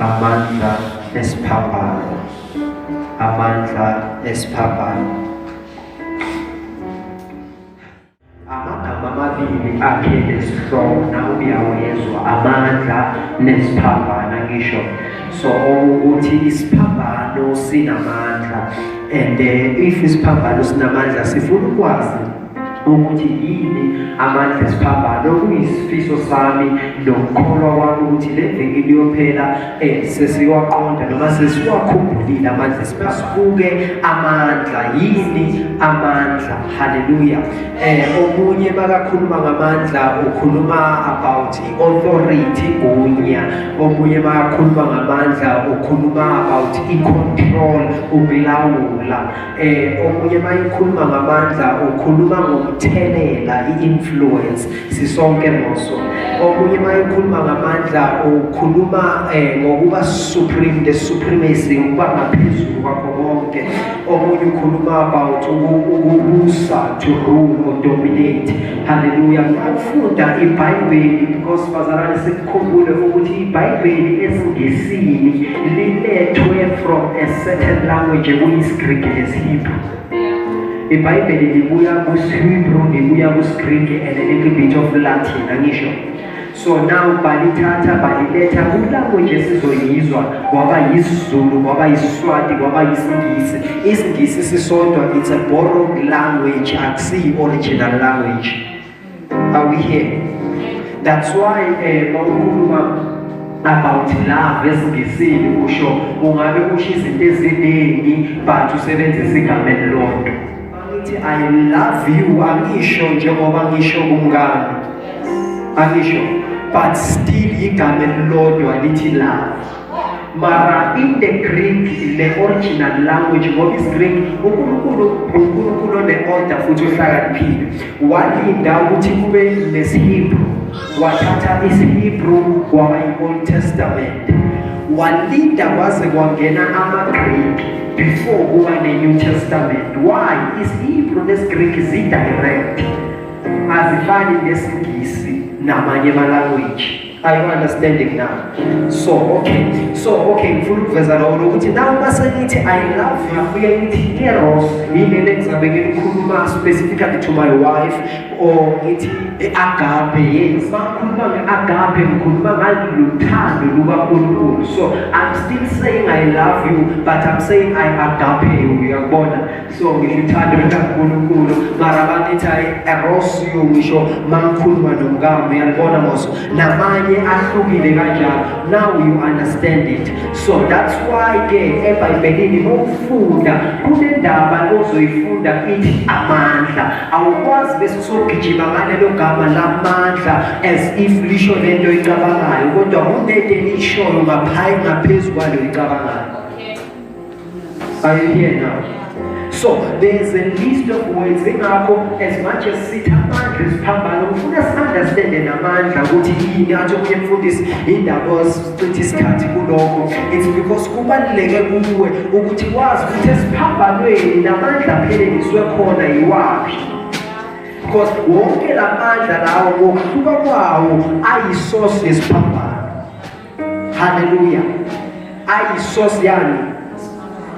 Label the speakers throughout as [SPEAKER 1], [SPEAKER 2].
[SPEAKER 1] amandla esiphambano. Amandla esiphambano. Amagama amabili akhele strong nawe uyawezwa amandla nesiphambano ngisho. So ukuthi isiphambano sinamandla and if isiphambano sinamandla sifuna ukwazi ukuthi yini amandla esiphambano. Okuyisifiso sami nokukholwa kwami ukuthi le viki liyophela sesiwaqonda noma sesiwakhumbulile amandla esibuke amandla yini amandla. Haleluya. Omunye bakakhuluma ngamandla ukhuluma about authority gunya. Omunye bakakhuluma ngamandla ukhuluma about i-control ukulawula. Omunye bayikhuluma ngamandla ukhuluma ngomthelela i-influence sisonke moso. Omunye bayikhuluma ngamandla ukhuluma ngokuba supreme, the supremacy, ukuba ngaphezulu kwakho konke. Omunye ukhuluma about ukubusa, to rule or dominate. Hallelujah. Ukufunda iBhayibheli because bazalwane sikukhumbule ukuthi iBhayibheli esiNgisini lilethwe from a certain language ekuyisiGreek nesiHebrew. iBhayibheli libuya kusiHebrew, libuya kusiGreek and a little bit of Latin angisho. So now balithatha baliletha kulanguage esizoyizwa kwaba yisiZulu, kwaba yisiSwati, kwaba yisiNgisi. IsiNgisi sisodwa, it's a borrowed language, akusiyi original language. Are we here? That's why mawukhuluma about love esiNgisini usho ungabe usho izinto eziningi but usebenzisa igama elilodwa. Angithi I love you angisho njengoba ngisho kumngane. Angisho but still igama elilodwa lithi love. Mara in the Greek, the original language ngoba isiGreek uNkulunkulu ne-order futhi uhlakaniphile walinda ukuthi kube nesiHebrew, wathatha isiHebrew kwaba i-Old Testament, walinda kwaze kwangena amaGreek before kuba ne-New Testament. Why? isiHebrew nesiGreek zi-direct, azifani nesiNgisi namanye ama-language. Are you understanding now? So okay, ngifuna ukuveza lokho ukuthi nawe masenithi I love you afike ngithi eros yini engizabe ngikhuluma specifically to my wife or ngithi agape. Yes, makhuluma ngeagape ngikhuluma ngaluthando lukaNkulunkulu. So I'm still saying I love you but I'm saying I agape you, uyabona? So ngisho uthando lukaNkulunkulu mara bathi eros you ngisho makhuluma nomngane, uyabona mos namanye ahlukile kanjalo. Now you understand it. So that's why ke eBhayibhelini mawufunda kunendaba ozoyifunda ithi amandla. Awukwazi bese usogijima ngalelo gama lamandla as if lisho lento icabangayo kodwa kunento elishoyo ngaphezulu kwalo icabangayo. Are you here now? So there's a list of words ingakho as much as sithi amandla esiphambano ufuna si-understande namandla ukuthi yini athi omunye mfundisi indaba sichithi isikhathi kulokho. It's because kubaluleke kuwe ukuthi wazi ukuthi esiphambanweni namandla aphelelisiwe khona yiwaphi. Because wonke lamandla lawo ngokuhluka kwawo ayisource yesiphambano. Hallelujah. Ayisource yani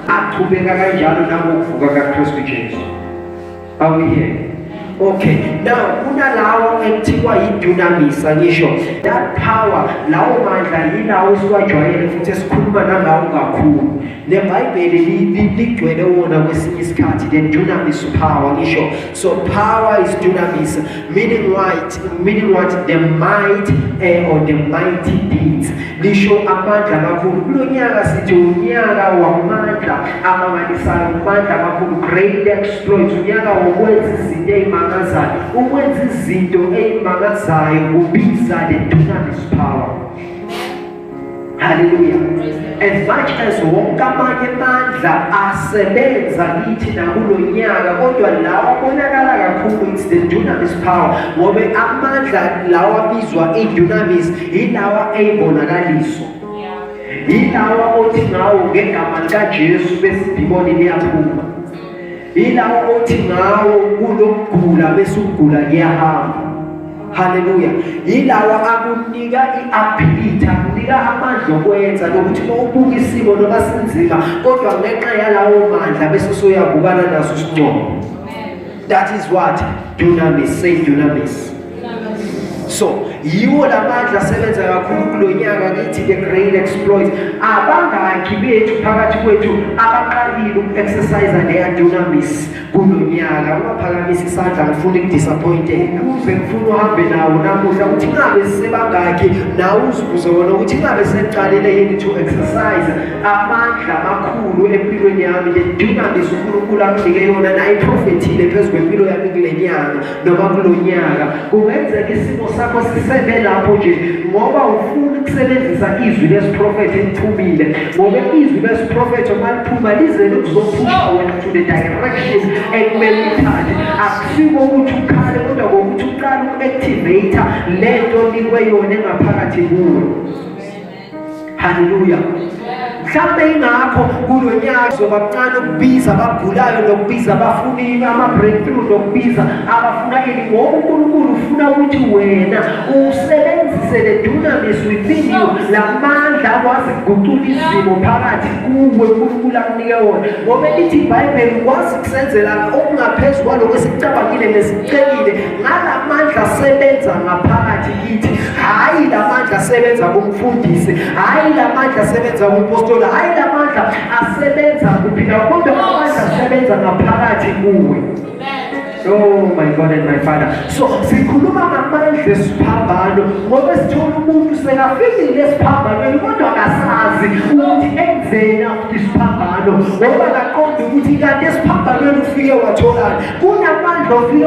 [SPEAKER 1] aqhubeka kanjalo nangokuvuka kaKristu Jesu. Are we here? Okay, now kunalawo ekuthiwa yi-dunamis ngisho that power, lawo mandla yilawo siwajwayele futhi esikhuluma nangawo kakhulu. NeBhayibheli ligcwele wona kwesinye isikhathi the dunamis power ngisho. So power is dunamis, meaning what? The might or the mighty deeds. Lisho amandla kakhulu. Kulonyaka sithi unyaka wamandla amangalisayo, amandla kakhulu, great exploits, unyaka wokwenza izinto ey'mangazayo, ukwenza izinto ey'mangazayo kubiza the dunamis power. Hallelujah. As much as wonke amanye amandla asebenza kithi nakulonyaka kodwa lawa abonakala kakhulu it's the dunamis power ngoba amandla lawa abizwa i-dunamis ilawa ey'bonakaliso. Ilawa othi ngawo ngegama likaJesu bese idimoni liyaphuma. Ilawa othi ngawo kulokugula bese ukugula kuyahamba. Haleluya. Yilawa akunika i-ability, akunika amandla okwenza nokuthi mawubuka isimo noma sinzima kodwa ngenxa yalawo mandla bese usuyavukana naso isincomo. That is what dunamis, say dunamis. So yiwo lamandla asebenza kakhulu kulonyaka kithi the great exploit. Abangaki bethu phakathi kwethu abaqalile uku-exercise their dunamis kulonyaka. Ungaphakamisa isandla, ngifuna ukudisappointeka, ngifuna uhambe nawo namuhla ukuthi ngabe sisebangaki nawe uzibuze wona ukuthi ngabe seniqalile yini to exercise amandla amakhulu empilweni yami. The dunamis uNkulunkulu amnike yona nayiprofethile phezu kwempilo yami kule nyanga noma kulonyaka. Kungenzeka isimo sakho sisebe lapho nje ngoba ufuna ukusebenzisa izwi lesiprofethi eliphumile, ngoba izwi lesiprofethi maliphuma lize lizophusha wena to the direction ekumele uthathe. Akusiko ukuthi ukhale kodwa ngokuthi uqala uku-activate lento nikwe yona engaphakathi kuwe. Haleluya. Mhlawumbe ingakho kulonyaka sobancane ukubiza abagulayo nokubiza abafuna ama-breakthrough nokubiza abafuna ini, ngoba uNkulunkulu ufuna ukuthi wena usebenzise le dunamis within you, lamandla akwazi ukugucula izimo phakathi kuwe uNkulunkulu akunike wona. Ngoba lithi iBhayibheli ukwazi ukusenzela okungaphezu kwaloko esikucabangile nesicekile ngalamandla asebenza ngaphakathi kithi. Hayi lamandla asebenza kumfundisi, hayi lamandla asebenza kumpostoli, hayi lamandla asebenza kuphila kodwa amandla asebenza ngaphakathi kuwe. Oh my God and my Father. So sikhuluma ngamandla esiphambano ngoba sithola umuntu sekafikile esiphambano kodwa akasazi ukuthi enzeni after isiphambano, ngoba akaqondi ukuthi kanti esiphambano ufike watholani. Kunamandla ufike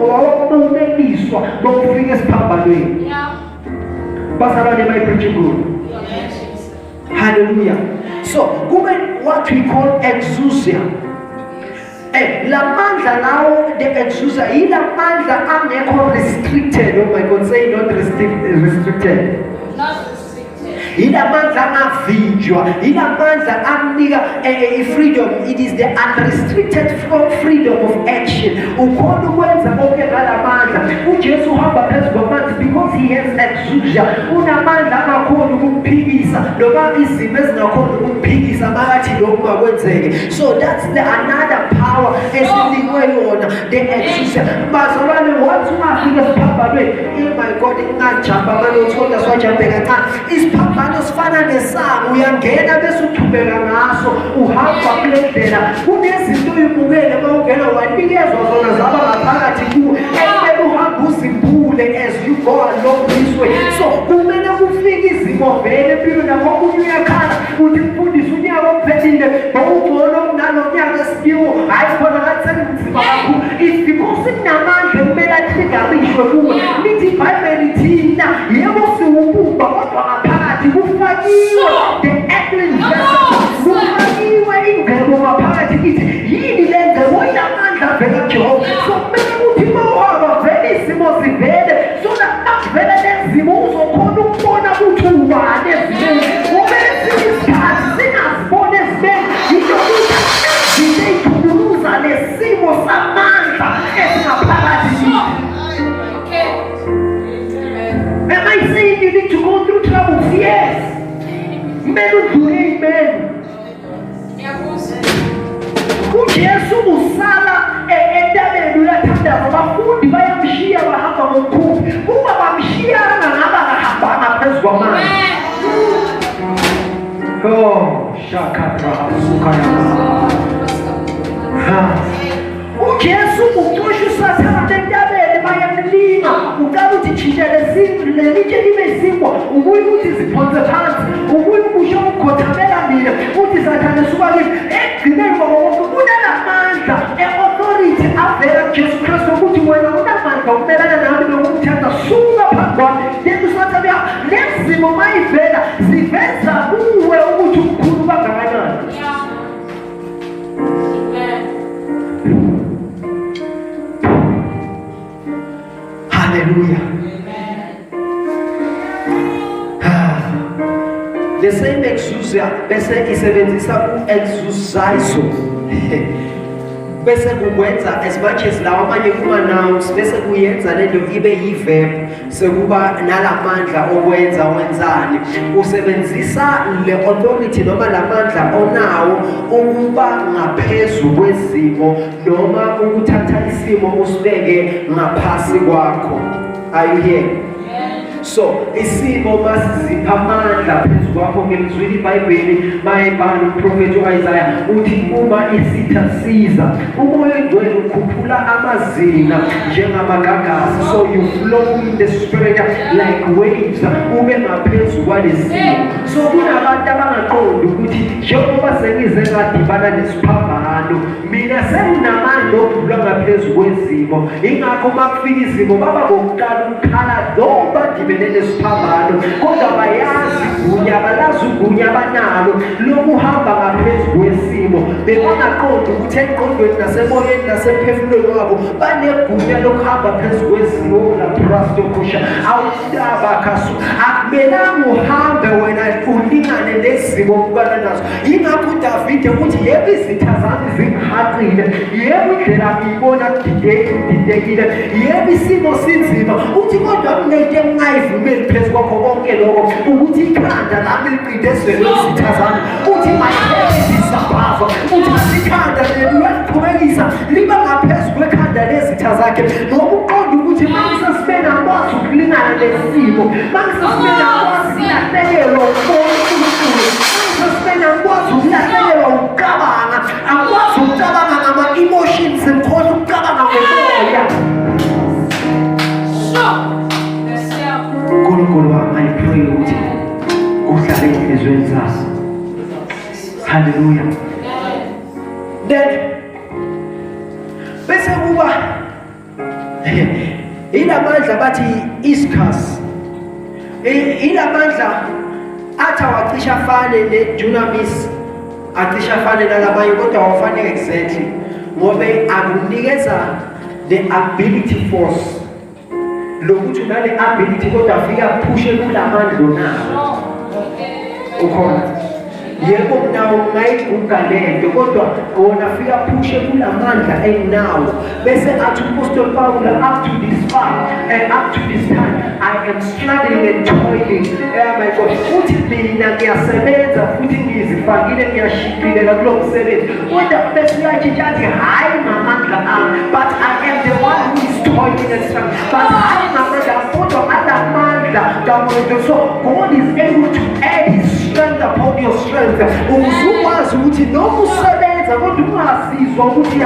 [SPEAKER 1] wawokumeliswa bokufika esiphambanweni. Pastor, am I preaching good? Hallelujah. So what we call exousia. La mandla now the exousia, ila mandla angekho restricted. Oh my God, say not restricted. Not restricted. Ila mandla angavinjwa, ila mandla amnika freedom. It is the unrestricted freedom of action. Ukhona ukwenza konke ngalamandla. uJesu uhamba phezu kwamanzi because he has exousia. Unamandla amakhulu ukuphikisa noma izimo ezingakhona ukuphikisa makathi lokhu akwenzeke. So that's the another power esinikwe yona, the exousia. Bazalwane, wathi ungafika esiphambanweni, my God, ingajamba manje uthola swajambe kancane. Isiphambano sifana nesango, uyangena bese uthubeka ngaso, uhamba kule ndlela. Kunezinto uyibukele mawungena wanikezwa zona zaba ngaphakathi kuwe. Ekumele uhambe uziphule as you go along this way. So kumele kufike izimo vele empilweni yakho. Omunye uyakhala uthi mfundisi unyaka ophelile bawubona nalonyaka esikiwo, hayi khona ngathi senginzima kakhulu. It's because sinamandla kumele athigarishwe kuwe. Lithi iBhayibheli thina yebo siwubumba kodwa ngaphakathi kufakiwe the earthly vessel, kufakiwe ingcebo ngaphakathi kithi. Yini le ngcebo? Inamandla vele Jehova. So kumele ukuthi mawuhamba vele izimo zivele, so that vele lezimo uzokhona ukubona ukuthi ubani ezimeni. Kumele isikhathi singazibona ezimeni, yinto izinto ey'thukuluza nesimo samandla esingaphakathi kithi. Am I saying you need to go through troubles? Yes. Menos do amen. uJesu usala entabeni uyathandaza, abafundi bayamshiya bahamba ngomkhumbi. Uma bamshiyana ngaba kahambanga phezu kwamanzi. Oh, shakatra sukaya. uJesu ucosha usathana entabeni bayamlima. Uqala uthi tshintsha lelitshe libe sinkwa, ubuye ukuthi ziphonse phansi, ubuye ubusho ukhothamela mina uthi sathane suka kimi. Ekugcineni kwabo kunalamandla e-authority avela kuJesu Kristu ukuthi wena unamandla ukumelana nami nokumthatha suka phambi kwami. Nekusathana lezimo mayivela ziveza kuwe ukuthi umkhulu kangakanani. Hallelujah. The same exousia bese isebenzisa u-exousizo. bese kukwenza as much as lawa amanye kuma-nouns bese kuyenza lento ibe yi-verb, sekuba nalamandla okwenza wenzani. Usebenzisa le authority noma lamandla onawo ukuba ngaphezu kwezimo noma ukuthatha isimo usibeke ngaphasi kwakho. Are you here? So isimo masizipha amandla phezu kwakho. Ngilizwile iBhayibheli mayebhala umprofethi u-Isaiah uthi uma isitha siza umoya oyingcwele ukhuphula amazinga njengamagagasi. So you flow in the spirit like waves, ube ngaphezu kwalesimo. So kunabantu abangaqondi ukuthi njengoba sengize ngadibana nesiphambano mina senginamandla okudlula ngaphezu kwezimo. Ingakho makufika izimo baba bokuqala ukukhala noma nesiphambano kodwa bayazi gunya balazi ugunya abanalo lokuhamba ngaphezu kwesimo. Bebangaqondi ukuthi engqondweni nasemoyeni nasemphefumulweni wabo banegunya lokuhamba phezu kwesimo. Laprastokusha awutabakasu akumelanga uhambe wena ulingane nezimo okubana nazo. Yingakho uDavide uthi yebo izitha zami zingihaqile, yebo indlela ngiyibona kudidekile, yebo isimo sinzima. Uthi kodwa kunento engayivumeli phezu kwakho konke lokho ukuthi ikhanda lami liqindezele izitha zami. Uthi mayisabhava, uthi ikhanda leliqhubekisa liba ngaphezu kwekhanda lezitha zakhe. Ngoba uqonda ukuthi mangisasibena akwazi ukulingana nesimo, mangisasibena akwazi ukulahlekelwa uNkulunkulu, mangisasibena akwazi ukulahlekelwa ukucabanga, akwazi ukucabanga ngama-emotions, ngikhona ukucabanga ngomoya. Nkulunkulu wami, I pray ukuthi uhlale enhlizweni zami. Hallelujah. Then bese kuba ilamandla bathi iscus, ilamandla athi awacisha afane ne-dunamis, acisha afane nalamanye kodwa awafane exactly ngoba akunikeza the ability force lokuthi unale ability kodwa afika phushe kulamandla onawo. Ukhona yebo nawo ungayiguga lento kodwa wona afika phushe kulamandla enginawo. Bese athi uPostoli Pawulo up to this far and up to this time I am struggling and toiling. My God, uthi mina ngiyasebenza futhi ngizifakile ngiyashikile kulo msebenzi. Kodwa bese uyatshintsha athi hayi ngamandla ami, but I am the one who is toiling and struggling. But hayi ngamandla kodwa adamandla kamuntu. So God is able to add his strength upon your strength. Uzukwazi ukuthi noma usebenza kodwa ungasizwa ukuthi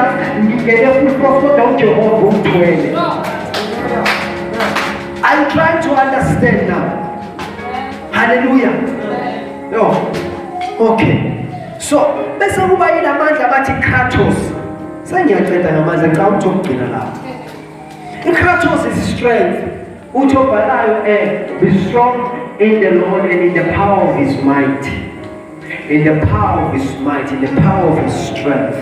[SPEAKER 1] ngingene ku-cross kodwa uJehova umthwele. I'm trying to understand now. Hallelujah. No. Okay. So bese kuba ilamandla bathi kratos. Sengiyaqeda ngamandla ngicabanga ukuthi ugcina lapho. Kratos is strength. Uthi obhalayo be strong in the Lord and in the power of his might. In the power of his might, in the power of his strength.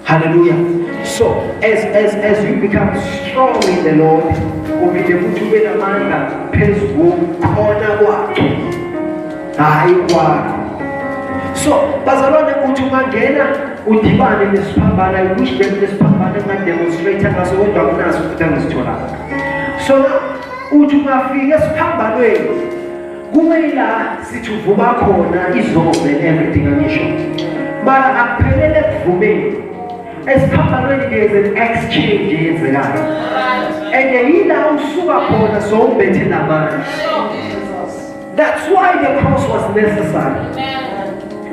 [SPEAKER 1] Hallelujah. So as you become strong in the Lord, ubide ukuthi ube namandla phezu kokhona kwakhe, hayi kwakho. So bazalwane uthi ungangena udibane nesiphambano. I wish them nesiphambano engademonstrate ngaso kodwa akunaso ukuthi angisithola. So uthi ungafika esiphambanweni kumele sithi uvuma khona izobe everything angisho. Mara akuphelele ekuvumeni. Esiphambanweni there's an exchange yenzekayo. And yila usuka khona sowubethe namandla. That's why the cross was necessary.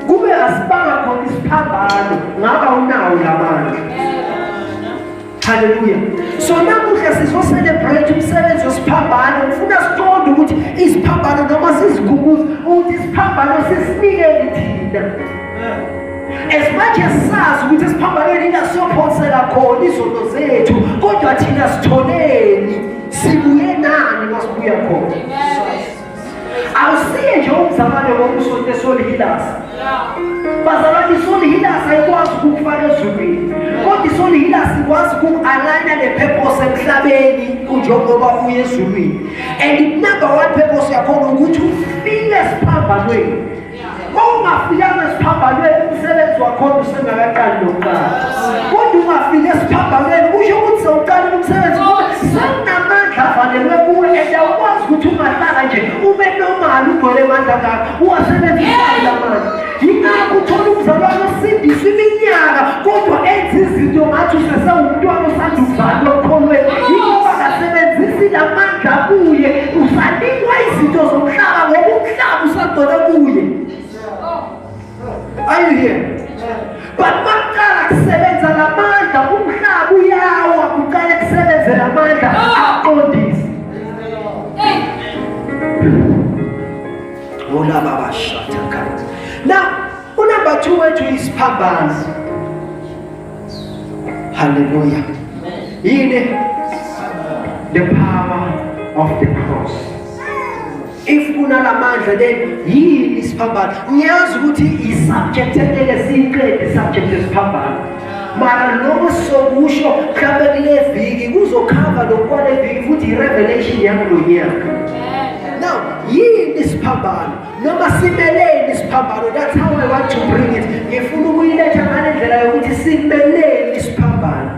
[SPEAKER 1] Kube asibanga khona isiphambano ngaba unawo lamandla. Hallelujah. So namuhla sizocelebrate umsebenzi wesiphambano. Ngifuna siqonde ukuthi isiphambano noma siziguguza ukuthi isiphambano sisinikele thina. As much as sazi ukuthi isiphambanweni inasiyophonsela khona izono zethu, kodwa thina sitholeni, sibuye nani masibuya khona. Awusiye nje umzamane wokusonto eSoul Healers. Bazalwane iSoul Healers ayikwazi ukufaka ezulwini. Kodwa iSoul Healers ikwazi uku-aligna le-purpose emhlabeni njengoba uye ezulwini. And number one purpose yakhona ukuthi ufike esiphambanweni. Ungafikanga esiphambanweni umsebenzi wakhona usengakaqali nokuqala. Kodwa ungafika esiphambanweni kusho ukuthi sewuqala umsebenzi ngoba senamandla avalelwe kuwe and awukwazi ukuthi ungahlala nje ube normal ugcwele amandla ngakho uwasebenzisa lamandla. Yingakho uthola umzalwane osindiswa iminyaka kodwa enza izinto ngathi usesewumntwana osanda ukuzalwa ekholweni. Yingoba akasebenzisi lamandla kuye usanikwa izinto zomhlaba ngoba umhlaba usadona kuye. Are you here? But maqala kusebenza lamandla umhlaba uyawa kuqala kusebenza lamandla aqondise. Ola baba shata kati. Now, number 2 went to his purpose. Hallelujah. The power of the cross. If unalamandla then he is purpose. Ngiyazi ukuthi is subjected the subject is purpose. Mara noma sokusho mhlawumbe kule viki kuzokhava lokwale viki futhi revelation yangolonyaka. Now, ye this pambano, noma simele this pambano. That's how I want to bring it. Ngifuna ukuyiletha ngalendlela yokuthi simele this pambano.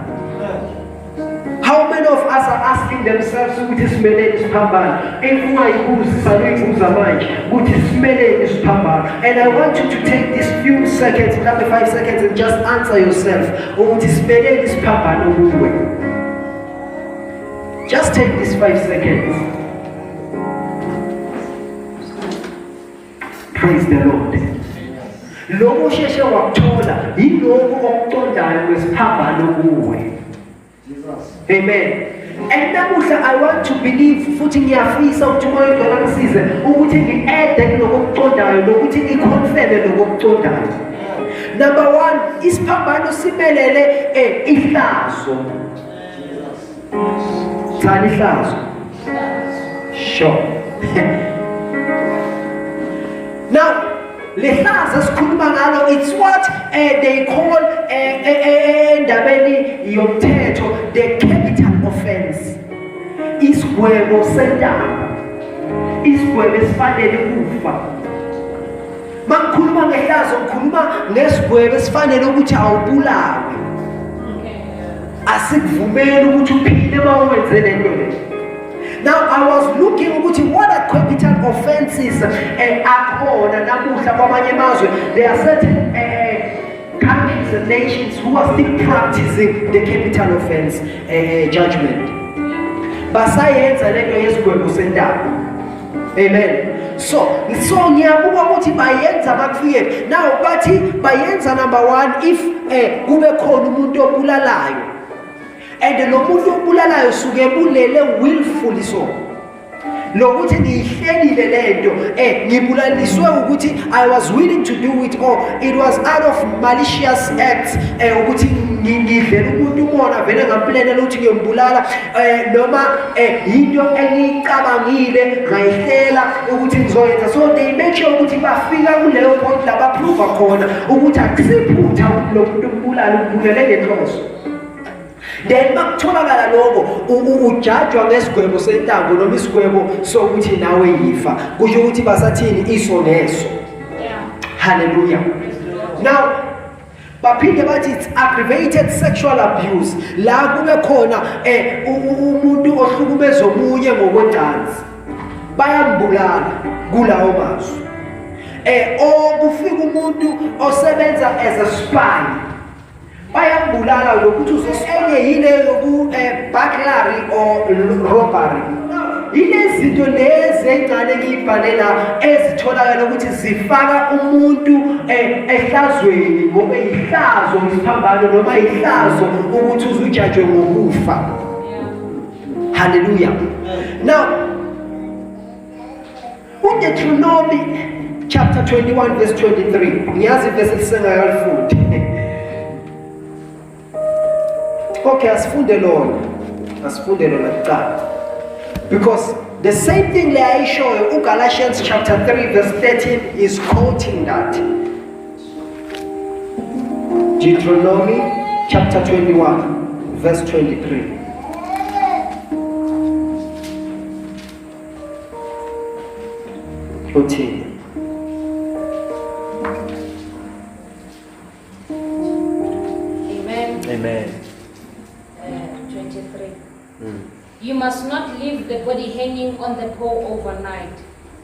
[SPEAKER 1] How many of us are asking themselves ukuthi simele this pambano? If ungayibuzi saloyibuza manje ukuthi simele this pambano. And I want you to take these few seconds, maybe 5 seconds, and just answer yourself ukuthi simele this pambano kuwe. Just take these 5 seconds. Praise the Lord. Lobo sheshe wakuthola yiloko okuqondayo kwesiphambano kuwe. Amen. And namuhla I want to believe futhi ngiyafisa ukuthi moya ngicela ngisize ukuthi ngi-add lokuqondayo lokuthi ngiconfirm lokuqondayo. Number 1, isiphambano simelele ihlazo. Thani ihlazo. Sure. Now, lehlazo sikhuluma ngalo, it's what they call endabeni yomthetho the capital offense. Isigwebo sentaba. Isigwebo esifanele kufa. Mangikhuluma ngehlazo ngikhuluma ngesigwebo esifanele ukuthi awubulawe. Asikuvumeli ukuthi uphile mawenze lento le. Now I was looking ukuthi what are capital offenses akhona namuhla kwamanye amazwe. There are certain countries and nations who are still practicing the capital offense judgment. Basayenza lento yesigwebo sentaba. Amen. So ngiyabuka ukuthi bayenza bakufike. Now bathi bayenza number 1 if kube khona umuntu obulalayo. And lo muntu obulalayo suke bulele willfully so. Lokuthi ngihlelile lento ngibulaliswe ukuthi I was willing to do it or it was out of malicious acts ukuthi ngidlela umuntu umona vele ngamplanela ukuthi ngiyombulala noma into engicabangile ngayihlela ukuthi ngizoyenza. So they make sure ukuthi bafika kuleyo point la baprove khona ukuthi akusiphutha lo muntu umbulala ubulele ngenhloso. Then bakutholakala lokho ujajwa ngesigwebo sentambo noma isigwebo sokuthi nawe yifa kusho ukuthi basathini iso neso. Hallelujah. Now baphinde bathi it's aggravated sexual abuse la kube khona umuntu ohlukumeza omunye ngokwecansi bayambulala kulawo mazwi. Okufika umuntu osebenza as a spy bayambulala lokuthi uzosenye yile yoku burglary or robbery. Ilezinto lezi encane ngibhalela ezitholakala ukuthi zifaka umuntu ehlazweni ngoba ihlazo isiphambano noma ihlazo ukuthi uzujajwe ngokufa. Hallelujah. Now Deuteronomy chapter 21 verse 23. Ngiyazi verse lisengayalifuthi. Okay, asifunde lona kuqala. Because the same thing that I show you, Galatians chapter 3 verse 13 is quoting that. Deuteronomy chapter 21 verse 23.
[SPEAKER 2] You must not leave the body hanging on the pole overnight.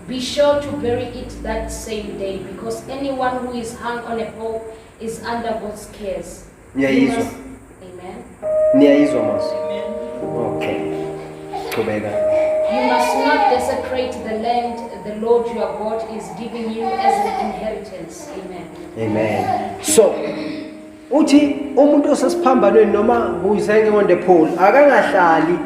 [SPEAKER 2] Be sure to bury it that same day, because anyone who is hung on a pole is under God's cares.
[SPEAKER 1] Amen. Okay.
[SPEAKER 2] You must not desecrate the land the Lord your God is giving you as an inheritance.
[SPEAKER 1] Amen. So, uthi umuntu osesiphambanweni noma kuyiseke on the pole akangahlali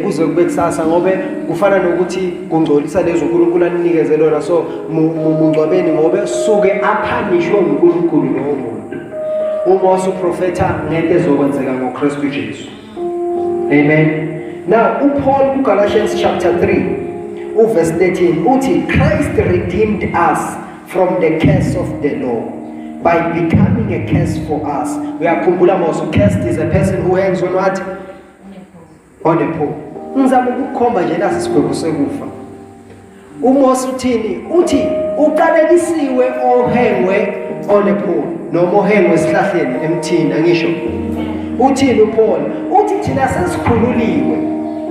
[SPEAKER 1] kuze kube kusasa ngobe kufana nokuthi kungcolisa lezo uNkulunkulu anikeze lona, so mungcwabeni ngobe suke aphanishwe uNkulunkulu lo muntu uma usuprofetha ngento ezokwenzeka ngoKristu Jesu. Amen. Now uPaul kuGalatians chapter 3 verse 13 uthi Christ redeemed us from the curse of the law by becoming a curse for us. Uyakhumbula mose cursed is a person who hangs on what? On a pole. Ngizama ukukhomba nje nasi sigwebo sekufa. uMose uthini? Uthi uqalekisiwe ohengwe on a pole noma ohengwe esihlahleni emthini, angisho. Uthini uPaul? Uthi thina sesikhululiwe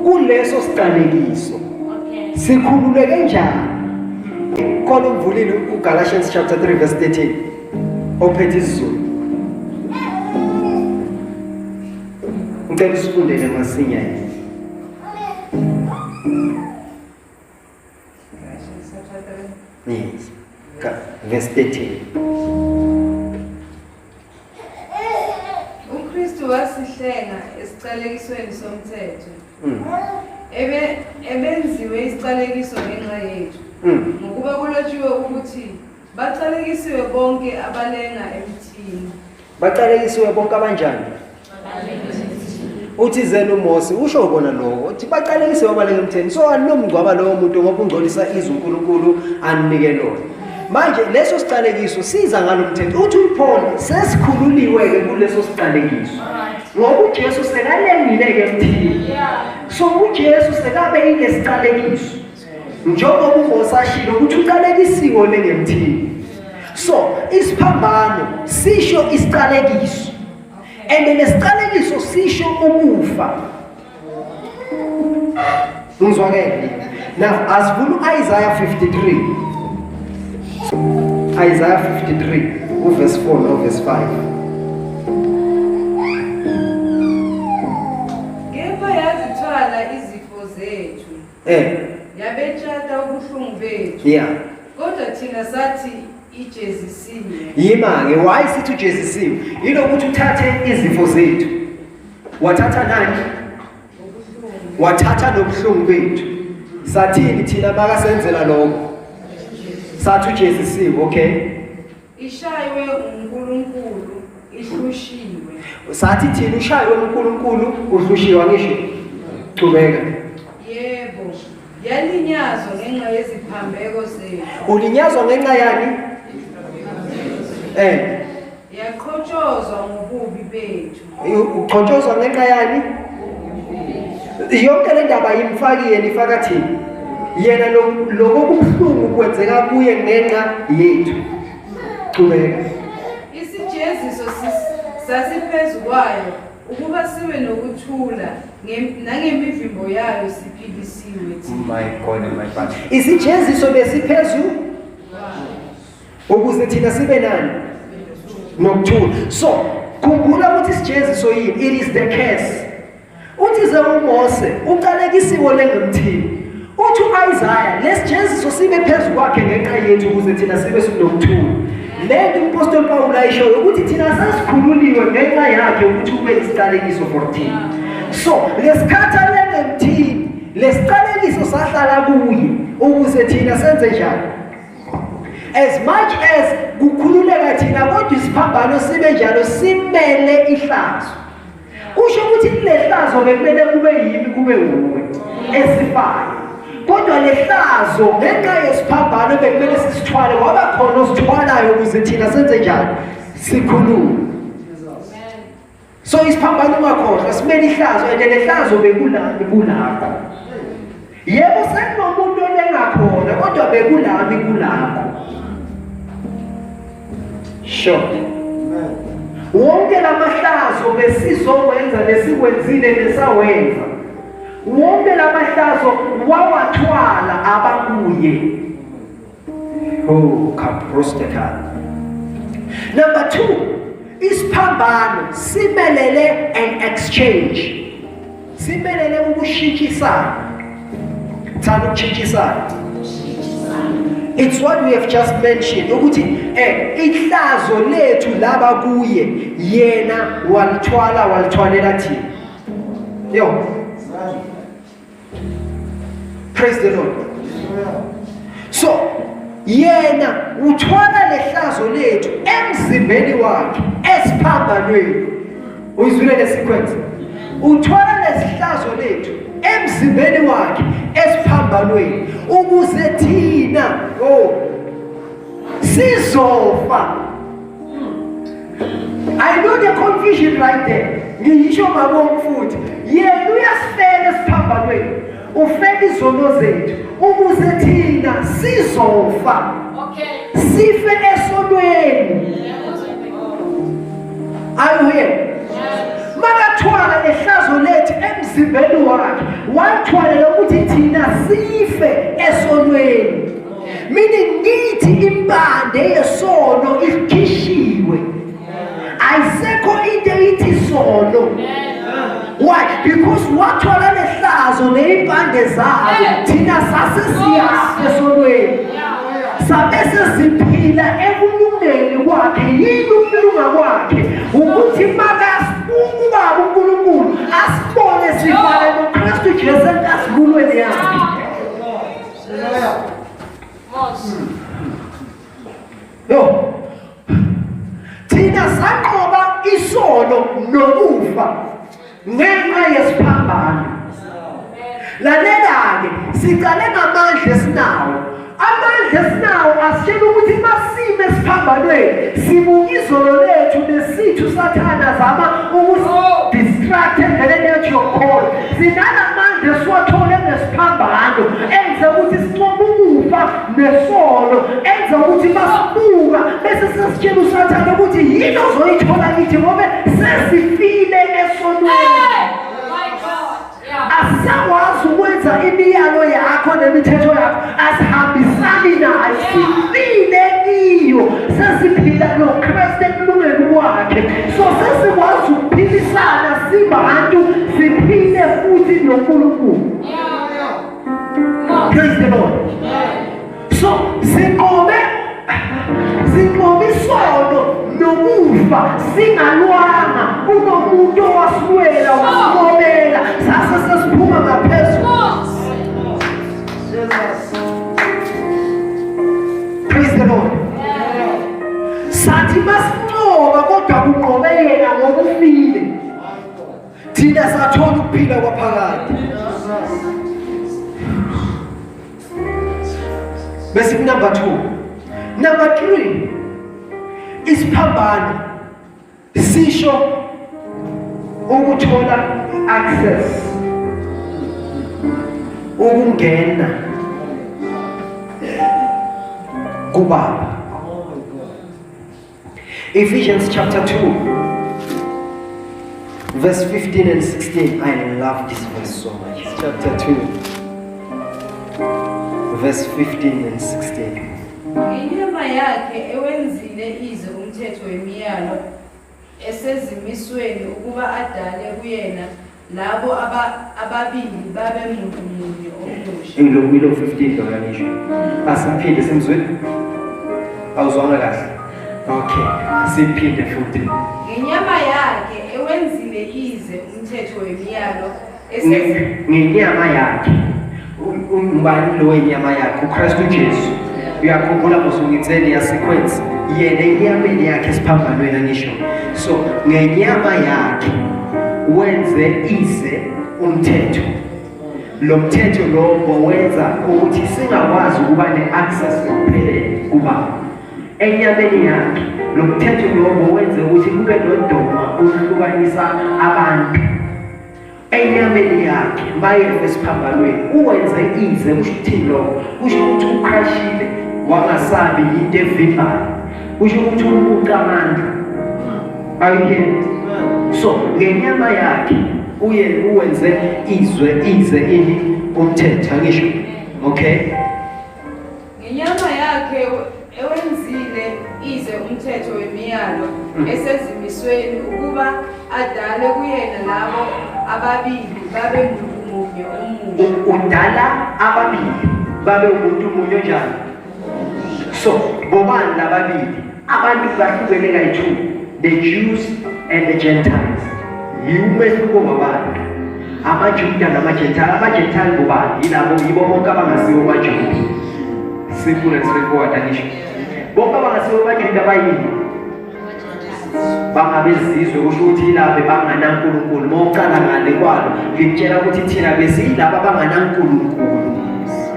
[SPEAKER 1] kuleso siqalekiso. Sikhululeke kanjani? Khona umvulile uGalatians chapter 3 verse 13. Ophethe isiZulu. Ngicela usifundele masinya yini. Yes. Verse 13.
[SPEAKER 3] uKristu wasihlenga esiqalekisweni somthetho. Ebenziwe isiqalekiso ngenxa yethu. Ngokuba kulotshiwe ukuthi baqalekisiwe bonke abalenga emthini.
[SPEAKER 1] Baqalekisiwe bonke abanjani? Uthi zena uMose usho bona lokho uthi baqalekisiwe abalenga emthini, so anomngcwaba lowo muntu ngoba ungcolisa izwi uNkulunkulu anike lona. Manje leso siqalekiso siza ngalomthetho. Uthi uPaul sesikhululiwe ke kuleso siqalekiso ngoba uJesu sekalengile ke emthini. So uJesu sekabe inesiqalekiso njengoba uMose ashilo ukuthi uqalekisiwe lengemthini. So isiphambano sisho isiqalekiso, and lesiqalekiso sisho ukufa. Ngizwakele. Now asivula Isaiah 53. Isaiah 53 verse 4 no verse 5.
[SPEAKER 3] Kepha yazithwala izifo zethu. Yabetshata ubuhlungu bethu.
[SPEAKER 1] Yeah.
[SPEAKER 3] Kodwa thina sathi ijezisiwe.
[SPEAKER 1] Yima ke why sithi ujezisiwe? Yilo ukuthi uthathe izifo zethu. Wathatha nani? Wathatha nobuhlungu bethu. Sathini thina bakasenzela lokho? Sathi ujezisiwe, okay?
[SPEAKER 3] Ishaywe uNkulunkulu, ihlushiwe.
[SPEAKER 1] Sathi thina ushaywe uNkulunkulu, uhlushiwe, ngisho. Qhubeka.
[SPEAKER 3] Yebo. Yalinyazwa ngenxa yeziphambeko zethu.
[SPEAKER 1] Ulinyazwa ngenxa yani?
[SPEAKER 3] Yaqhotshozwa ngobubi bethu.
[SPEAKER 1] Uqhotshozwa ngenxa yani? Yonke le ndaba yimfakile nifaka thina. Yena lokubuhlungu kwenzeka kuye ngenxa yethu. Qhubeka.
[SPEAKER 3] Isijeziso sasiphezu kwayo ukuba sibe nokuthula nangemivimbo yayo siphilisiwe thina.
[SPEAKER 1] My God and my Father. Isijeziso besiphezu ukuze thina sibe nani? Nokuthula. So khumbula ukuthi isijeziso yini? It is the curse. Uthi ze uMose uqalekisiwe lengemthini. Uthi uIsaiah lesijeziso sibe phezu kwakhe ngenxa yethu ukuze thina sibe sinokuthula. Lento uMpostoli Paul ayisho ukuthi thina sasikhululiwe ngenxa yakhe ukuthi ube isiqalekiso for thina. So lesikhatha lengemthini lesiqalekiso sahlala kuye ukuze thina senze njani? As much as kukhululeka thina kodwa isiphambano sibe njalo simele ihlazo. Usho ukuthi lehlazo bekumele kube yimi kube uwe esifayo. Kodwa lehlazo ngenxa yesiphambano bekumele sisithwale ngoba khona osithwalayo ukuze thina senze njani? Sikhulume. So isiphambano ungakhohlwa simele ihlazo and lehlazo bekulami kulakho. Yebo sekunomuntu onengakhona kodwa bekulami kulakho. Sure. Wonke lamahlazo besizokwenza lesikwenzile lesawenza wonke lamahlazo wawathwala abakuye. Oh, kaprosteka. Number 2, isiphambano simelele an exchange. Simelele ukushintshisana. Thanda ukushintshisana. It's what we have just mentioned. Ukuthi ihlazo lethu laba kuye yena walithwalela thina. Yo. Praise the Lord. So yena uthwala lehlazo lethu emzimbeni wakhe esiphambanweni. Uyizwile le sequence? Uthwala lehlazo lethu emzimbeni wakhe esiphambanweni ukuze thina sizofa. I know the confusion right there. Ngisho mabonke futhi yena uyasifela esiphambanweni ufela izono zethu ukuze thina sizofa.
[SPEAKER 2] Okay.
[SPEAKER 1] Sife esonweni. Are you here? Makathwala lehlazo lethu emzimbeni wakhe wathwalela ukuthi thina sife esonweni. Meaning nithi impande yesono ikhishiwe. Ayisekho into eyithi sono. Why? Because wathwala lehlazo neimpande zayo thina sasisiyafa esonweni. Sabese siphila ekulungeni kwakhe yini ukulunga kwakhe ukuthi makasibaba uNkulunkulu asibone sifana noKristu Jesu asibulweni yakhe. Yo. Thina saqoba isono nokufa ngenxa yesiphambano. Lalela-ke sicale ngamandla esinawo. Amandla esinawo asitshela ukuthi masime esiphambanweni sibuka izolo lethu nesithu sathana zama ukudistract endleleni yethu yokukhona. Sinalamandla esiwathole ngesiphambano enza ukuthi sinqobe ukufa nesono, enza ukuthi masibuka bese sesitshela usathane ukuthi yini ozoyithola kithi ngoba sesifile esonweni. Asakwazi ukwenza imiyalo yakho nemithetho yakho asihambisani nayo. Sifile kiyo sesiphila noKristu ekulungeni kwakhe. So sesikwazi ukuphilisana sibantu siphile futhi noNkulunkulu. Praise the Lord. So sinqobe isono nokufa singalwanga kunomuntu owasiwela wasinqobela sase sesiphuma ngaphezulu. Praise the Lord. Sathi masinqoba kodwa kunqobe yena ngokufile thina sathola ukuphila kwaphakade. Bese number 2. Number 3, isiphambano sisho ukuthola access, ukungena kubaba. Ephesians chapter 2 verse 15 and 16. I love this verse so much. Chapter 2 verse 15 and 16.
[SPEAKER 3] Inyama yakhe ewenzile ize umthetho wemiyalo esezimisweni ukuba adale kuyena labo ababili babe muntu munye omusha.
[SPEAKER 1] Ingilo 15 lo yanisho. Asiphinde simzwe. Awuzwanga kahle. Okay, siphinde futhi.
[SPEAKER 3] Inyama yakhe ewenzile ize umthetho wemiyalo
[SPEAKER 1] ngenyama yakhe. Umbani lo wenyama yakhe uKristu Jesu. Uyakhumbula musungitseni ya sequence yena inyameni yakhe esiphambanweni anisho. So ngenyama yakhe wenze ize umthetho. Lo mthetho lo wenza ukuthi singakwazi ukuba neaccess yokuphelele kuba enyameni yakhe. Lo mthetho lo wenze ukuthi kube nodoma ohlukanisa abantu. Enyameni yakhe maye esiphambanweni uwenze ize ushithini lo usho ukuthi ukrashile wangasabi into evimbayo usho ukuthi umuntu amandla. Are you here? So ngenyama yakhe uwenze ize ini umthetho angisho. Okay,
[SPEAKER 3] ngenyama yakhe ewenzile ize umthetho wemiyalo esezimisweni ukuba adale kuyena labo ababili babe umuntu munye omusha.
[SPEAKER 1] udala ababili babe umuntu munye njani? So bobani lababili? Abantu bahlukene kayi-2, the Jews and the Gentiles. Umehluko wabantu, amaJuda namaGentile. AmaGentile bobani? Yibo bonke abangasiwo amaJuda. Simple and straightforward angisho. Bonke abangasiwo amaJuda bayini? Bangabezizwe, kusho ukuthi yilabo banganankulunkulu. Mawuqala ngale kwalo ngitshela ukuthi thina besiyilabo abanganankulunkulu,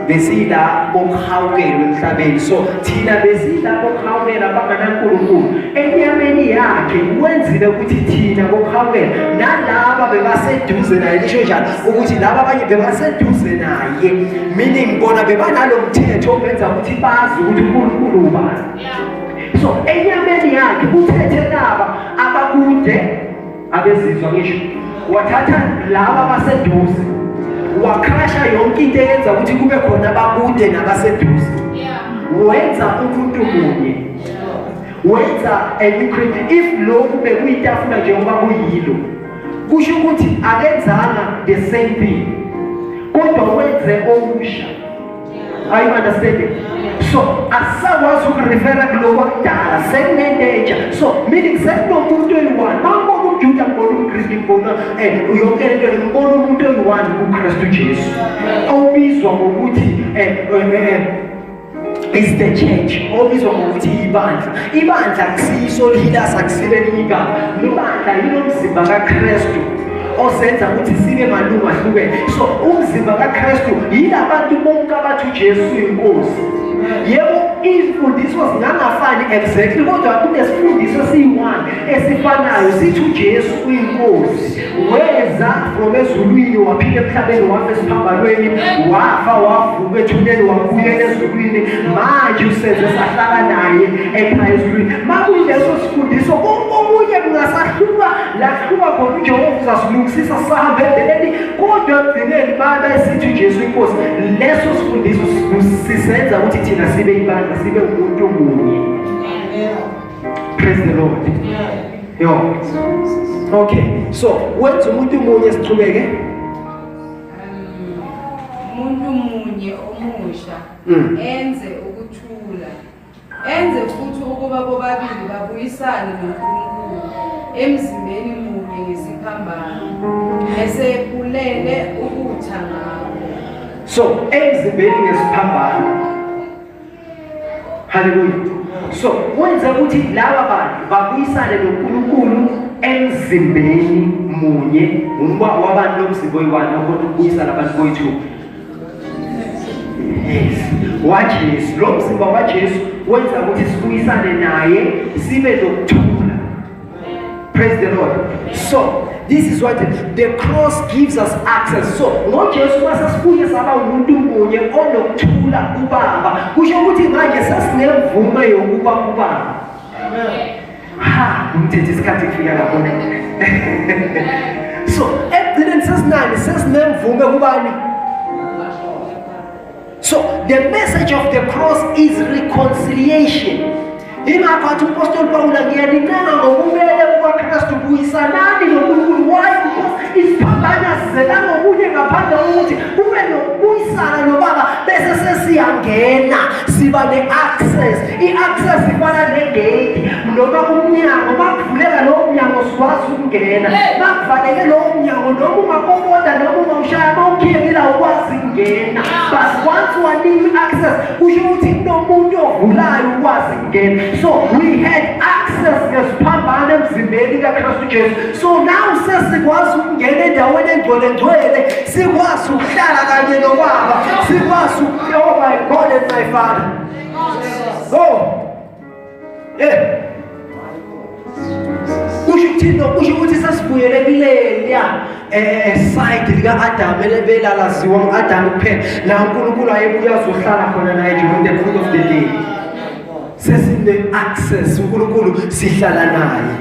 [SPEAKER 1] besiyila bokuhawukelwa emhlabeni. So thina besiyila bokuhawukela abanganankulunkulu. Enyameni yakhe wenzile ukuthi thina bokuhawukela nalaba bebaseduze naye. Lisho njalo ukuthi laba abanye bebaseduze naye, meaning bona bebanalo mthetho obenza ukuthi bazi ukuthi uNkulunkulu ubani. So enyameni yakhe uthethe laba abakude abezizwa ngisho, wathatha laba abaseduze wakrasha yonke into eyenza ukuthi kube khona abakude nabaseduze. Wenza umuntu munye, wenza a new creation. If lokhu bekuyitafula njengoba kuyilo, kusho ukuthi akenzanga the same thing, kodwa wenze omusha. Are you understanding? So asakwazi ukurefera kuloko kudala sekunendanger. So meaning sekunomuntu oyi-1. Mangibona umJuda ngibona umKristu ngibona yonke lento ngibona umuntu oyi-1 kuKristu Jesu obizwa ngokuthi is the church, obizwa ngokuthi ibandla. Ibandla akusiyiso lihilasa akusibe elinye igama. Ibandla yinomzimba kaKristu osenza ukuthi sibe malungu ahlukene. So umzimba kaKristu yilabantu bonke abathi uJesu inkosi. Yebo, imfundiso zingangafani exactly, kodwa kunesifundiso siyi-1 esifanayo sithi uJesu uyinkosi. Weza from ezulwini waphila emhlabeni wafa esiphambanweni, wafa wavuka ethuneni wabuyela ezulwini, manje usenze sahlala naye ekhaya ezulwini. Makuyileso sifundiso omunye kungasahluka lahluka khona uJehova uzasilungisisa sihambe endleleni, kodwa ekugcineni bayesithi uJesu inkosi. Leso sifundiso sisenza ukuthi thina sibe ibandla, sibe umuntu munye. Praise the Lord. Yo. Okay, so wenza umuntu munye sichubeke.
[SPEAKER 3] Umuntu munye omusha enze ukuthula, enze futhi ukuba bobabili babuyisane noNkulunkulu emzimbeni munye ngesiphambano, esekulele ukutha ngabo.
[SPEAKER 1] So emzimbeni ngesiphambano. Hallelujah. So wenza ukuthi laba bantu babuyisane noNkulunkulu emzimbeni munye. Wabantu nomzimba oyi-1 okhona ukubuyisana abantu boyi-2. Yes. WaJesu, lo mzimba waJesu wenza ukuthi sibuyisane naye sibe nokuthula. Praise the Lord. So this is what the cross gives us access. So ngoJesu masasibuye saba umuntu munye onokuthula kuBaba, kusho ukuthi manje sasinemvume yokuba kuBaba. Umthetho isikhathi kufika lapho. So ekugcineni sesinemvume kubani? So the message of the cross is reconciliation. Ingakho athi uPostoli Paul ngiyanincenga ngokubele kukaKristu buyisanani noNkulunkulu. Why? Because isiphambana sizela ngokunye ngaphandle kokuthi kube nokubuyisana noBaba bese sesiyangena siba ne-access. I-access ifana negate noma umnyango. Makuvuleka lowo mnyango sikwazi ukungena, makuvaleke lowo mnyango noma ungakokoda noma ungawushaya mawukhiyekela ukwazi ukungena. But once wanikwa i-access kusho ukuthi kunomuntu ovulayo ukwazi ukungena. So we had access ngesiphambano emzimbeni kaKristu Jesu. So now sesikwazi ukungena endaweni engcwele sikwazi ukuhlala kanye noBaba, sikwazi oh my God and my Father. Oh yeah. Kusho ukuthi sasibuyele kuleya side lika-Adam elebelalaziwa ngu-Adam kuphela, la uNkulunkulu ayebuya azohlala khona naye during the cool of the day. Sesine access uNkulunkulu sihlala naye.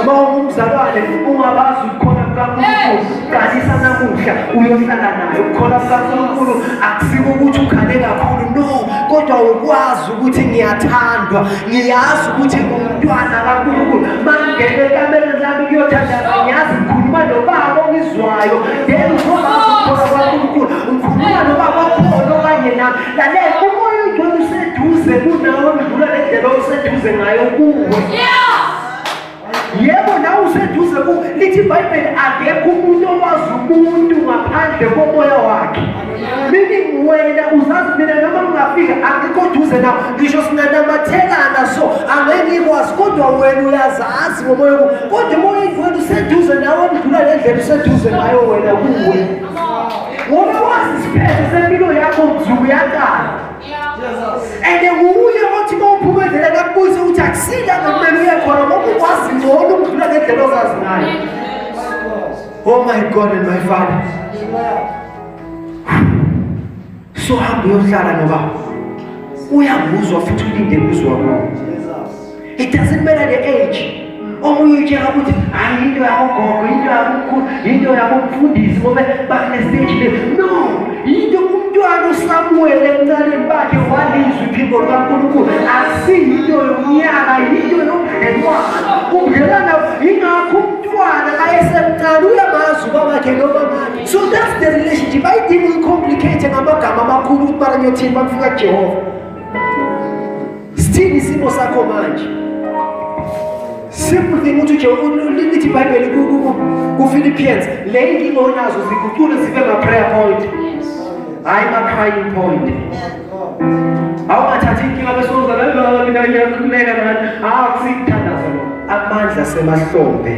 [SPEAKER 1] Uma umzalwane ungabazi ukhona kukaNkulunkulu qalisa namuhla uyohlala naye ukukholwa kukaNkulunkulu akusiko ukuthi ukhale kakhulu no kodwa ukwazi ukuthi ngiyathandwa ngiyazi ukuthi ngumntwana kaNkulunkulu mangene ekameni lami ngiyothandaza ngiyazi ngikhuluma nobaba ongizwayo then ngoba ukukholwa kwaNkulunkulu ngikhuluma nobaba okhona okanye nami lalela umoya ongcwele useduze kunawe udlula le ndlela oseduze ngayo kuwe yebo nawe useduze ku lithi iBhayibheli akekho umuntu owazi umuntu ngaphandle komoya wakhe meaning wena uzazi mina noma ungafika akekho duze nawe ngisho sinanamathelana so angeke ngikwazi kodwa wena uyazazi ngomoya wakho kodwa umoya ongcwele useduze nawe udlula le ndlela useduze ngayo wena kuwe ngoba wazi isiphetho sempilo yakho mzuku yakala ende nguye othi mawuphumezela kakubuze ukuthi akusila ngemelo yekhona ngoba ukwazi ngcono ukudlula ngendlela ozazi ngayo. Oh my God and my Father. So hambe uyohlala noba uyakuzwa futhi ulinde kuzwa kuwo. It doesn't matter the age. Omunye utshela ukuthi hayi into yagogo into yakukhulu into yabomfundisi ngoba bakule stage le no into umntwana uSamuel emncane bakhe walizwa iphimbo likaNkulunkulu asiyinto yomnyaka into yomdlelwana ubudlelwana ingakho umntwana ayesemncane uyamazi babakhe nobabakhe so that's the relationship ayidingi uyicomplicate ngamagama amakhulu ukuthi baranyothini bafika kuJehova sithini isimo sakho manje. Simple thing ukuthi lithi iBhayibheli ku-Philippians le inkinga onazo ziguqule zibe ma-prayer point hayi ma-crying point. Awungathathi inkinga besoza mina ngiyakhululeka nani akusikuthandaza lo amandla semahlombe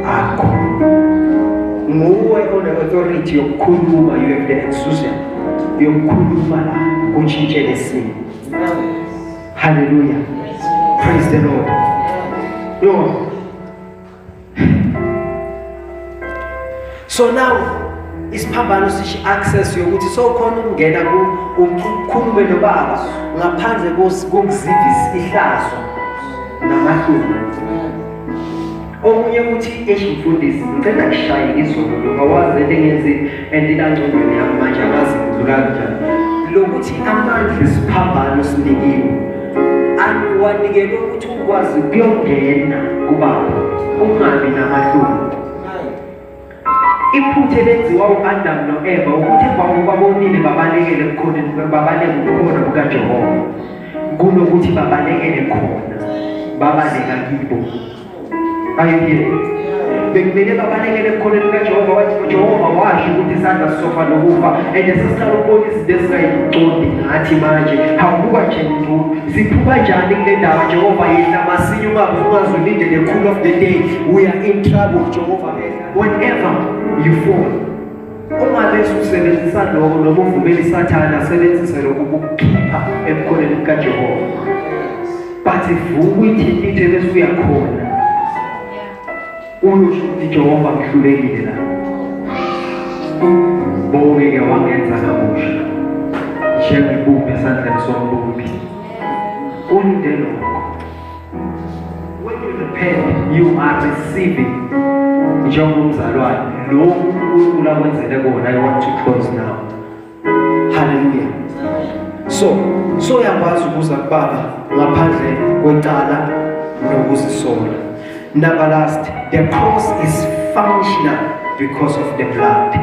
[SPEAKER 1] akho nguwe one-authority yokukhuluma you have the exousia yokukhuluma la kutshintshe lesimo. Hallelujah, praise the Lord. No. So now isiphambano sishi access yokuthi so khona ukungena ukukhulume nobaba ngaphandle kokuzivisa ihlazo namahlupho. Omunye uthi eshimfundisi ngicela kushaye izolo ngawazi into engenzi endilangcondweni yami manje akazi ngidlula kanjani lokuthi amandla isiphambano sinikiwe akuwanikele ukuthi ukwazi kuyongena kubaba ungabi namahlupho. Iphuthe lenziwa uAdam noEva ukuthi babonile babalekele kukhona babaleke kukhona kukaJehova kunokuthi babalekele khona babaleka kibo. Ayike bekumele babalekele khona kukaJehova wathi uJehova washo ukuthi isandla sisofa nokufa sesihlala ukubona izinto ezingayiqondi ngathi manje hawubuka nje siphuka njani kule ndaba Jehova yena masinye ungazi ulinde the cool of the day we are in trouble Jehova whenever you fall ungabe usebenzisa lokho noma uvumela isathana asebenzise lokho ukukhipha emkhoneni kaJehova but ivuka ithi bese uyakhona uyosho ukuthi Jehova ngihlulekile la bonke wangenza kabusha njengibuphe esandleni sombumbi ulinde lokho. When you repent you are receiving njengomzalwane lo uNkulunkulu akwenzele kona. I want to close now. Hallelujah. So yakwazi ukuza kubaba ngaphandle kwecala nokuzisola. Number last, the cross is functional because of the blood.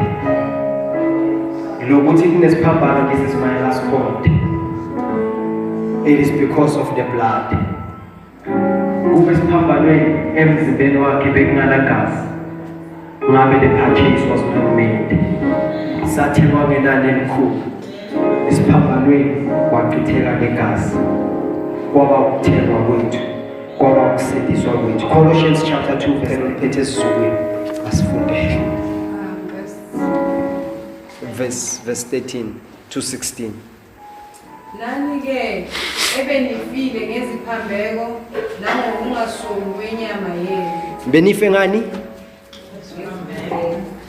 [SPEAKER 1] This is my last point. It is because of the blood. The purchase was not made. Colossians chapter 2 verse 13 to 16.
[SPEAKER 3] Nani-ke ebenifile ngeziphambeko nangokungasoli kwenyama yenu.
[SPEAKER 1] Benife ngani?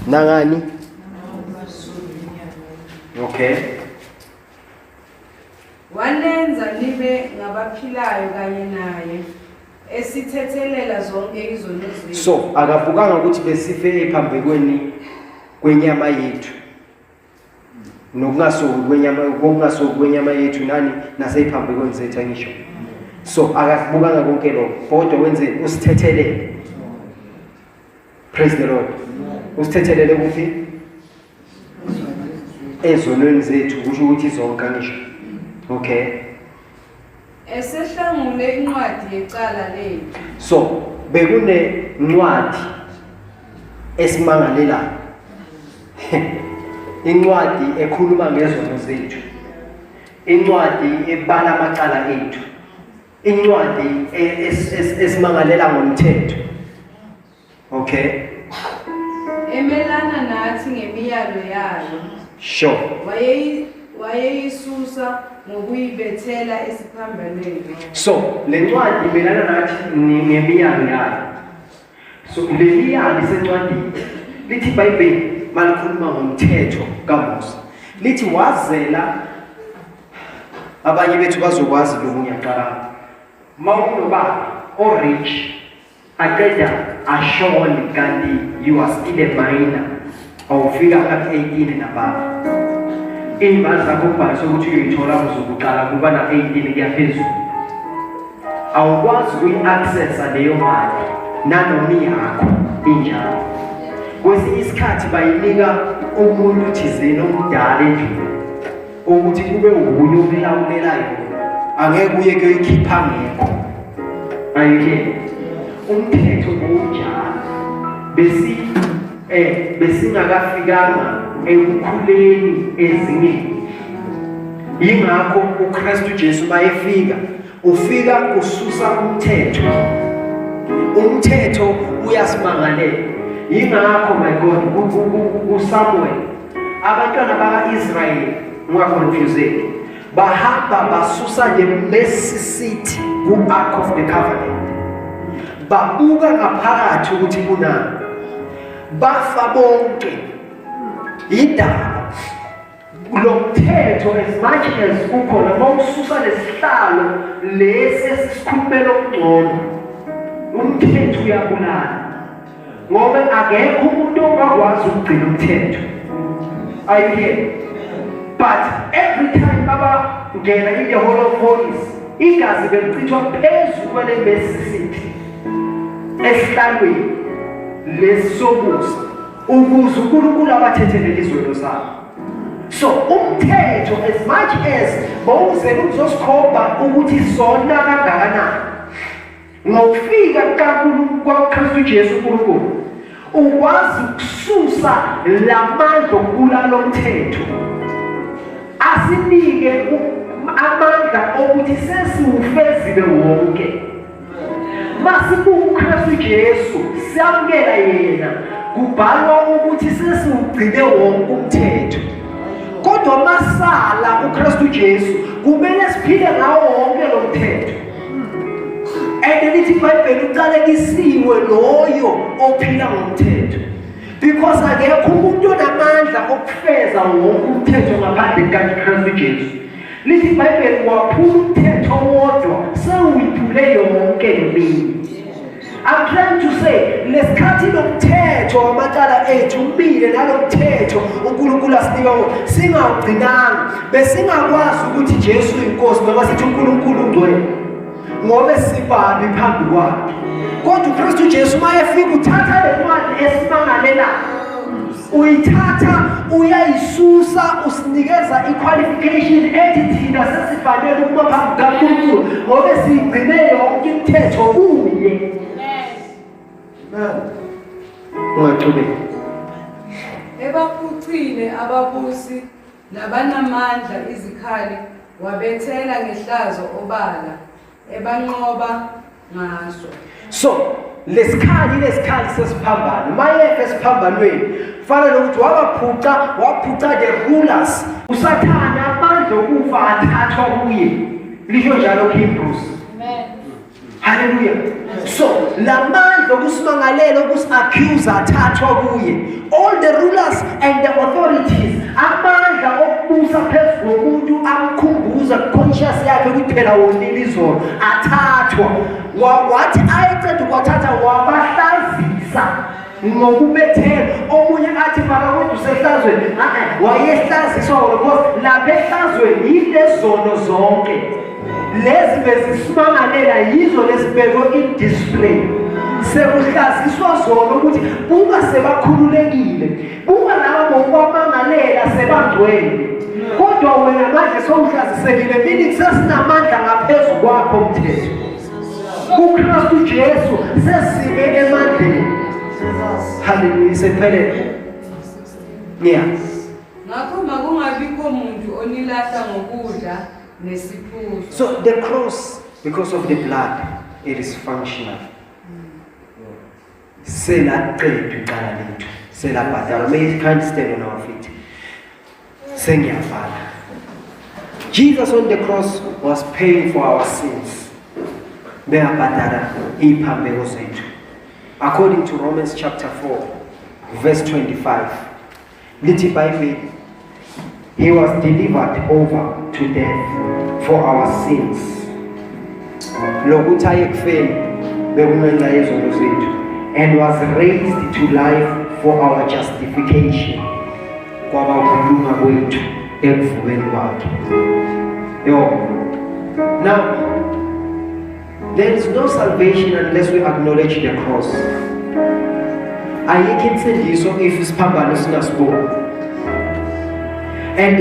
[SPEAKER 1] Nangani? Okay.
[SPEAKER 3] Wanenza nibe ngabaphilayo kanye naye esithethelela zonke izono zethu.
[SPEAKER 1] So akavukanga ukuthi besife ephambekweni kwenyama yethu nokungasoki kwenyama yethu nani nasephambekweni zethu angisho. So akavukanga konke lokho kodwa wenze usithethelele. Praise the Lord. Usithethelele kuphi? Ezonweni zethu kusho ukuthi zonke angisho. Okay.
[SPEAKER 3] Esehlangule incwadi yecala lethu.
[SPEAKER 1] So bekune ncwadi esimangalelayo. Incwadi ekhuluma ngezono zethu. Incwadi ebala amacala ethu. Incwadi esimangalela ngomthetho. Okay.
[SPEAKER 3] Emelana nathi ngemiyalo yayo.
[SPEAKER 1] Sure.
[SPEAKER 3] Wayeyisusa ngokuyibethela esiphambanweni.
[SPEAKER 1] So le ncwadi imelana nathi ngemiyalo yayo. So le miyalo isencwadi lithi iBhayibheli malikhuluma ngomthetho kaMose. Lithi wazela abanye bethu bazokwazi lo ngiyaqala. Mawunoba orich aqeda ashone kanti you are still a minor. Awufika at 18 nababa. Imali zakho ubhalise ukuthi uyithola kuzokuqala kuba na 18 kuyaphezulu. Awukwazi ukuyi-accessa leyo mali nanoma yakho injalo. Kwesinye isikhathi bayinika umuntu thizeni omdala endlini ukuthi kube nguye omelawulelayo. Angeke uye kuyikhipha ngekho. Ayike umthetho unjalo. Besingakafikanga ekukhuleni ezingeni. Yingakho uKristu Jesu mayefika ufika ususa umthetho. Umthetho uyasimangalela. Yingakho my God uSamuel abantwana bakaIsrayeli ungaconfuseki bahamba basusa the mercy seat ku-Ark of the Covenant. Babuka ngaphakathi ukuthi kunani. Bafa bonke. Yindaba lo mthetho as much as ukhona mawususa lesihlalo lesi esikhulumela okungcono. Umthetho uyabulala. Ngoba akekho umuntu ongakwazi ukugcina umthetho. Are you here? But every time baba ngena in the Hall of Holies igazi belichithwa phezulu kwale mercy seat esihlalweni lesobusa ukuze uNkulunkulu abathethelele izono zabo. So umthetho as much as bawuzela ukuzosikhomba ukuthi sona kangakanani ngokufika kwaKristu Jesu uNkulunkulu ukwazi ukususa lamandla okubulala umthetho asinike amandla okuthi sesiwufezile wonke. Masibuka uKristu Jesu siyamkela yena kubhalwa ukuthi sesiwugcine wonke umthetho. Kodwa masala uKristu Jesu kumele siphile ngawo wonke lo mthetho. Lithi iBhayibheli uqalekisiwe loyo ophila ngomthetho. Because akekho umuntu onamandla okufeza wonke umthetho ngaphandle kaKristu Jesu. Lithi iBhayibheli waphula umthetho wodwa sewuyiphule yonke leminye. I'm trying to say lesikhathi lomthetho wamacala ethu umbile nalomthetho uNkulunkulu asinika wona singawugcinanga besingakwazi ukuthi Jesu inkosi ngoba sithi uNkulunkulu ungcwele ngoba sibabi phambi kwakhe. Kodwa uKristu Jesu mayefika uthatha le ncwadi esimangalela uyithatha uyayisusa usinikeza iqualification ethi thina sesifanele ukuba phambi kaNkulunkulu ngoba sigcine yonke imithetho kuye. Ungaqhubeka.
[SPEAKER 3] Ebaphucile ababusi nabanamandla izikhali wabethela ngehlazo obala ebanqoba ngaso.
[SPEAKER 1] So lesikhali sesiphambano mayefe esiphambanweni kufanele ukuthi waphuca the rulers. Usathane amandla okufa athathwa kuye. Lisho njalo kuHebrews.
[SPEAKER 2] Amen.
[SPEAKER 1] Hallelujah. So lamandla okusimangalela okusi-accuse athathwa kuye. All the rulers and the authorities amandla amandla okubusa phezu komuntu amkhumbuza conscious yakhe ukuthi phela wonile izolo athathwa wathi ayeceda ukwathatha wabahlazisa ngokubethela omunye athi makakwethu usehlazweni wayehlaziswa because lapha ehlazweni yilezono zonke lezi bezisimangalela yizo lesibekwe in display sekuhlaziswa zona ukuthi buka sebakhululekile buka labo ngokwamangalela sebangcwele kodwa wena manje sowuhlazisekile meaning sesinamandla ngaphezulu kwakho umthetho kuKristu Jesu sesime emandleni hallelujah sephelele yeah
[SPEAKER 3] ngakho makungabikho umuntu onilahla ngokudla nesiphuzo.
[SPEAKER 1] So the cross, because of the blood, it is functional. Sela qedu qala lethu sela bhadala. May can't stand on our feet. Sengiyafala. Jesus on the cross was paying for our sins. Beyabhadala iphambeko zethu. According to Romans chapter 4 verse 25. Lithi Bible, he was delivered over to death for our sins. Lokuthi ayekufeni bekungenxa yezono zethu and was raised to life for our justification. Kwaba ukulunga kwethu ekuvukeni kwakhe. Now, there is no salvation unless we acknowledge the cross. Ayikho insindiso if isiphambano singasiboni. And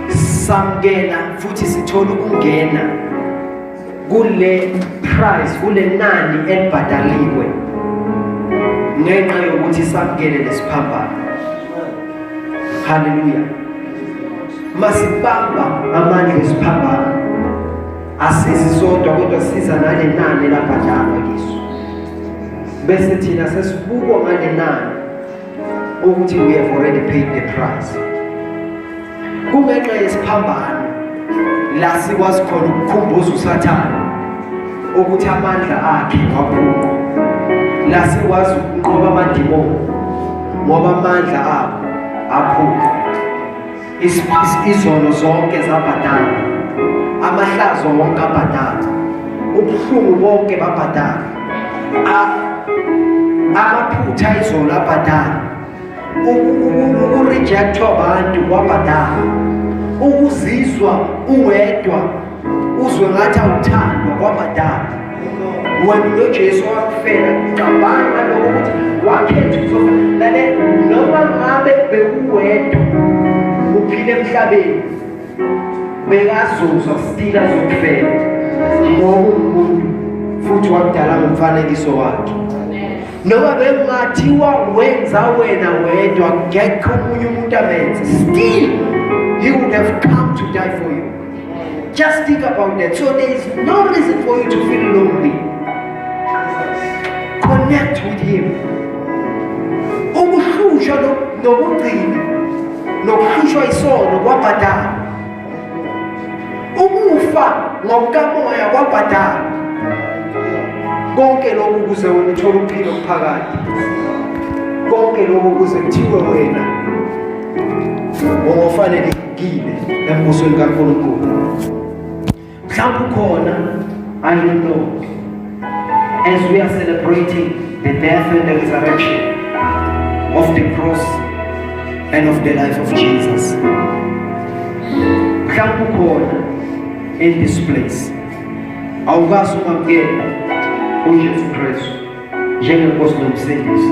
[SPEAKER 1] samgena futhi sithola ukungena kule price kule nani elibhadaliwe ngenxa yokuthi samgene lesiphambano. Hallelujah. Masibamba amandla esiphambano asizi sodwa kodwa siza nale nani labhadalwa kiso bese thina sesibukwa ngale nani ukuthi we have already paid the price. Kungenxa yesiphambano la sikwazi khona ukukhumbuza uSathane ukuthi amandla akhe waphuka. La sikwazi ukunqoba amadimoni ngoba amandla abo aphuka. Izono zonke zabhadala, amahlazo wonke abhadala, ubuhlungu bonke babhadala, amaphutha izolo abhadala, ukurejectwa abantu kwabhadala, ukuzizwa uwedwa uzwe ngathi awuthandwa kwabhadala. Wena noJesu wakufela cabanga lokho ukuthi wakhetha uzofana lale noma ngabe bekuwedwa uphile emhlabeni bekazuzwa stila zokufela ngoba umuntu futhi wakudala ngomfanekiso wakhe. Noma bengathiwa wenza wena wedwa ngekho omunye umuntu amenze, still he would have come to die for you. Just think about that. So there is no reason for you to feel lonely. Connect with him. Ukuhlushwa nokugcina nokuhlushwa isono kwabhadala, ukufa ngokukamoya kwabhadala. Konke lokhu kuze wena uthole ukuphila okuphakathi. Konke lokhu kuze kuthiwe wena ngofanelekile embusweni kaNkulunkulu. Mhlawumbe ukhona, I don't know, as we are celebrating the death and the resurrection of the cross and of the life of Jesus. Mhlawumbe ukhona in this place awukazi ukwamkela uJesu Kristu njengenkosi nomsindisi.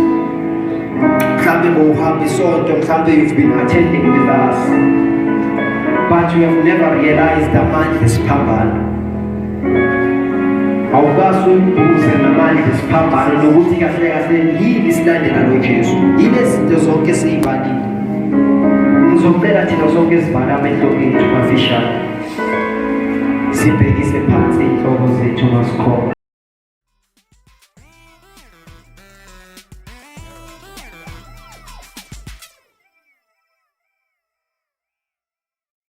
[SPEAKER 1] Mhlawumbe bowuhamba isonto, mhlawumbe you've been attending with us, but you have never realized amandla esiphambano. Awukazi uyibuze ngamandla esiphambano nokuthi kahle kahle yini silandela noJesu. Yile zinto zonke siyibalile. Ngizocela thina sonke sibale amehlo ethu mafishane, sibhekise phansi inhloko zethu masikhona.